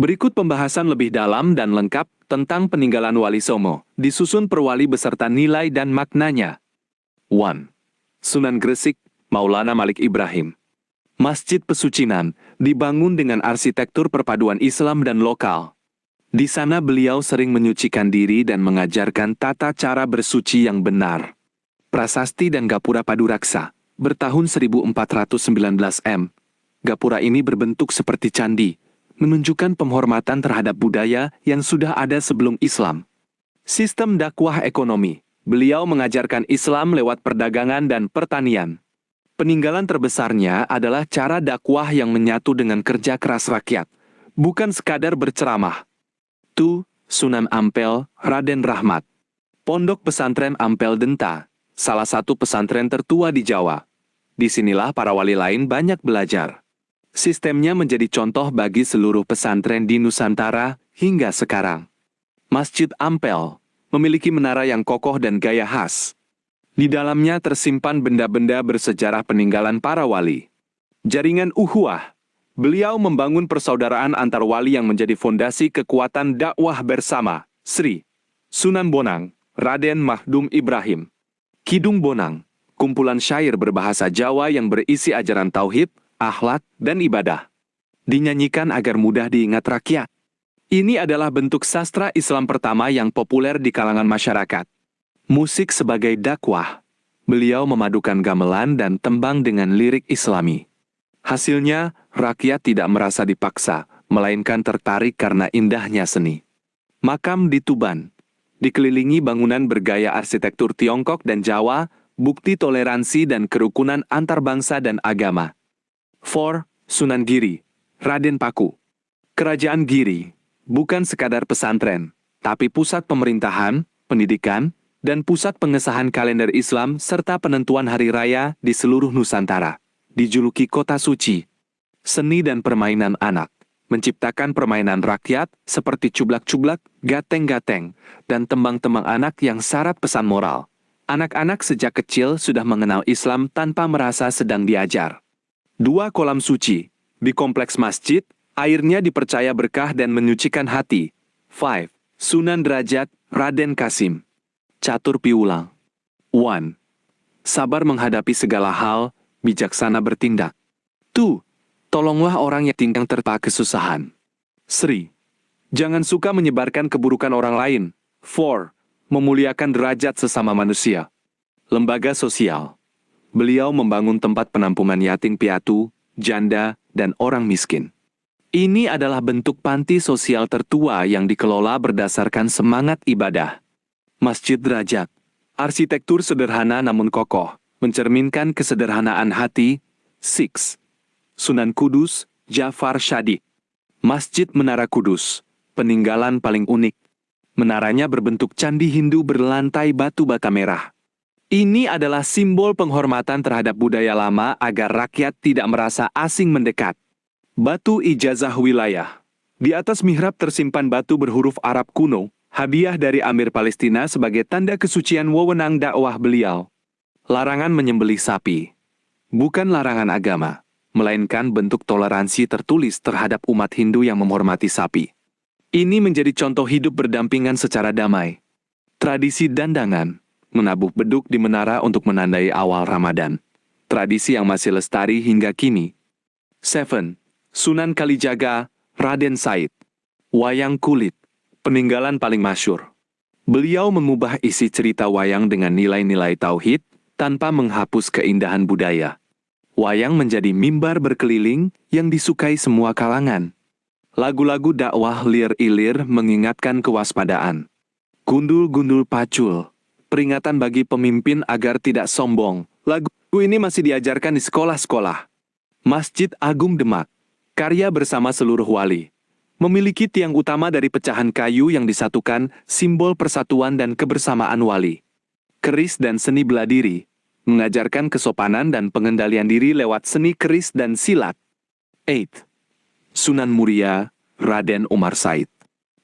Berikut pembahasan lebih dalam dan lengkap tentang peninggalan Wali Songo, disusun per wali beserta nilai dan maknanya. 1. Sunan Gresik, Maulana Malik Ibrahim. Masjid Pesucinan dibangun dengan arsitektur perpaduan Islam dan lokal. Di sana beliau sering menyucikan diri dan mengajarkan tata cara bersuci yang benar. Prasasti dan Gapura Paduraksa, bertahun 1419 M. Gapura ini berbentuk seperti candi, menunjukkan penghormatan terhadap budaya yang sudah ada sebelum Islam. Sistem dakwah ekonomi, beliau mengajarkan Islam lewat perdagangan dan pertanian. Peninggalan terbesarnya adalah cara dakwah yang menyatu dengan kerja keras rakyat, bukan sekadar berceramah. 2. Sunan Ampel, Raden Rahmat. Pondok Pesantren Ampel Denta, salah satu pesantren tertua di Jawa. Disinilah para wali lain banyak belajar. Sistemnya menjadi contoh bagi seluruh pesantren di Nusantara hingga sekarang. Masjid Ampel memiliki menara yang kokoh dan gaya khas. Di dalamnya tersimpan benda-benda bersejarah peninggalan para wali. Jaringan ukhuwah. Beliau membangun persaudaraan antar wali yang menjadi fondasi kekuatan dakwah bersama. Sri Sunan Bonang, Raden Mahdum Ibrahim. Kidung Bonang, kumpulan syair berbahasa Jawa yang berisi ajaran tauhid, akhlak, dan ibadah. Dinyanyikan agar mudah diingat rakyat. Ini adalah bentuk sastra Islam pertama yang populer di kalangan masyarakat. Musik sebagai dakwah. Beliau memadukan gamelan dan tembang dengan lirik Islami. Hasilnya, rakyat tidak merasa dipaksa, melainkan tertarik karena indahnya seni. Makam di Tuban. Dikelilingi bangunan bergaya arsitektur Tiongkok dan Jawa, bukti toleransi dan kerukunan antar bangsa dan agama. 4. Sunan Giri, Raden Paku. Kerajaan Giri bukan sekadar pesantren, tapi pusat pemerintahan, pendidikan, dan pusat pengesahan kalender Islam serta penentuan hari raya di seluruh Nusantara. Dijuluki Kota Suci. Seni dan permainan anak. Menciptakan permainan rakyat seperti cublak-cublak, gateng-gateng, dan tembang-tembang anak yang syarat pesan moral. Anak-anak sejak kecil sudah mengenal Islam tanpa merasa sedang diajar. 2. Kolam suci. Di kompleks masjid, airnya dipercaya berkah dan menyucikan hati. 5. Sunan Derajat, Raden Kasim. Catur piulang. 1. Sabar menghadapi segala hal, bijaksana bertindak. 2. Tolonglah orang yang tertimpa kesusahan. 3. Jangan suka menyebarkan keburukan orang lain. 4. Memuliakan derajat sesama manusia. Lembaga sosial. Beliau membangun tempat penampungan yatim piatu, janda, dan orang miskin. Ini adalah bentuk panti sosial tertua yang dikelola berdasarkan semangat ibadah. Masjid Derajat. Arsitektur sederhana namun kokoh, mencerminkan kesederhanaan hati. 6. Sunan Kudus, Jafar Shadiq. Masjid Menara Kudus, peninggalan paling unik. Menaranya berbentuk candi Hindu berlantai batu bata merah. Ini adalah simbol penghormatan terhadap budaya lama agar rakyat tidak merasa asing mendekat. Batu ijazah wilayah. Di atas mihrab tersimpan batu berhuruf Arab kuno, hadiah dari Amir Palestina sebagai tanda kesucian wewenang dakwah beliau. Larangan menyembelih sapi. Bukan larangan agama, melainkan bentuk toleransi tertulis terhadap umat Hindu yang menghormati sapi. Ini menjadi contoh hidup berdampingan secara damai. Tradisi dandangan. Menabuh beduk di menara untuk menandai awal Ramadan. Tradisi yang masih lestari hingga kini. 7. Sunan Kalijaga, Raden Said. Wayang kulit. Peninggalan paling masyhur. Beliau mengubah isi cerita wayang dengan nilai-nilai tauhid tanpa menghapus keindahan budaya. Wayang menjadi mimbar berkeliling yang disukai semua kalangan. Lagu-lagu dakwah lir-ilir mengingatkan kewaspadaan. Gundul-gundul pacul. Peringatan bagi pemimpin agar tidak sombong. Lagu ini masih diajarkan di sekolah-sekolah. Masjid Agung Demak. Karya bersama seluruh wali. Memiliki tiang utama dari pecahan kayu yang disatukan, simbol persatuan dan kebersamaan wali. Keris dan seni bela diri, mengajarkan kesopanan dan pengendalian diri lewat seni keris dan silat. 8. Sunan Muria, Raden Umar Said.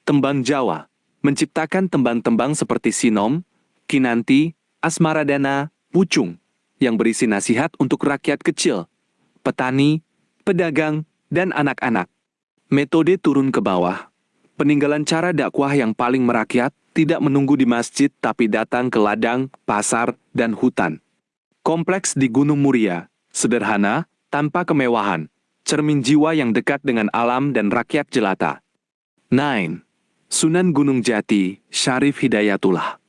Tembang Jawa, menciptakan tembang-tembang seperti Sinom, Kinanti, Asmaradana, Pucung, yang berisi nasihat untuk rakyat kecil, petani, pedagang, dan anak-anak. Metode turun ke bawah. Peninggalan cara dakwah yang paling merakyat, tidak menunggu di masjid tapi datang ke ladang, pasar, dan hutan. Kompleks di Gunung Muria, sederhana, tanpa kemewahan, cermin jiwa yang dekat dengan alam dan rakyat jelata. 9. Sunan Gunung Jati, Syarif Hidayatullah.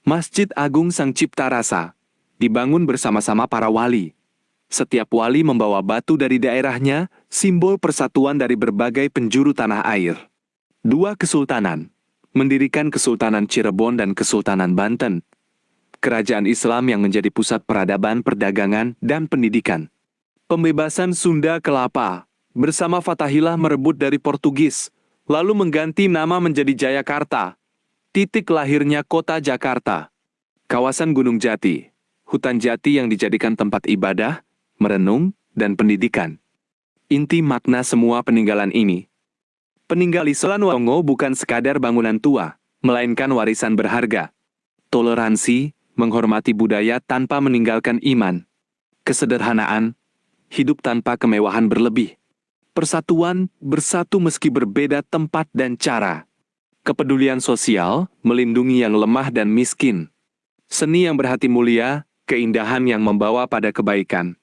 Masjid Agung Sang Cipta Rasa, dibangun bersama-sama para wali. Setiap wali membawa batu dari daerahnya, simbol persatuan dari berbagai penjuru tanah air. 2 kesultanan, mendirikan Kesultanan Cirebon dan Kesultanan Banten. Kerajaan Islam yang menjadi pusat peradaban, perdagangan, dan pendidikan. Pembebasan Sunda Kelapa, bersama Fatahillah merebut dari Portugis, lalu mengganti nama menjadi Jayakarta. Titik lahirnya kota Jakarta. Kawasan Gunung Jati, hutan jati yang dijadikan tempat ibadah, merenung, dan pendidikan. Inti makna semua peninggalan ini. Peninggalan Selangor bukan sekadar bangunan tua, melainkan warisan berharga. Toleransi, menghormati budaya tanpa meninggalkan iman. Kesederhanaan, hidup tanpa kemewahan berlebih. Persatuan, bersatu meski berbeda tempat dan cara. Kepedulian sosial, melindungi yang lemah dan miskin. Seni yang berhati mulia, keindahan yang membawa pada kebaikan.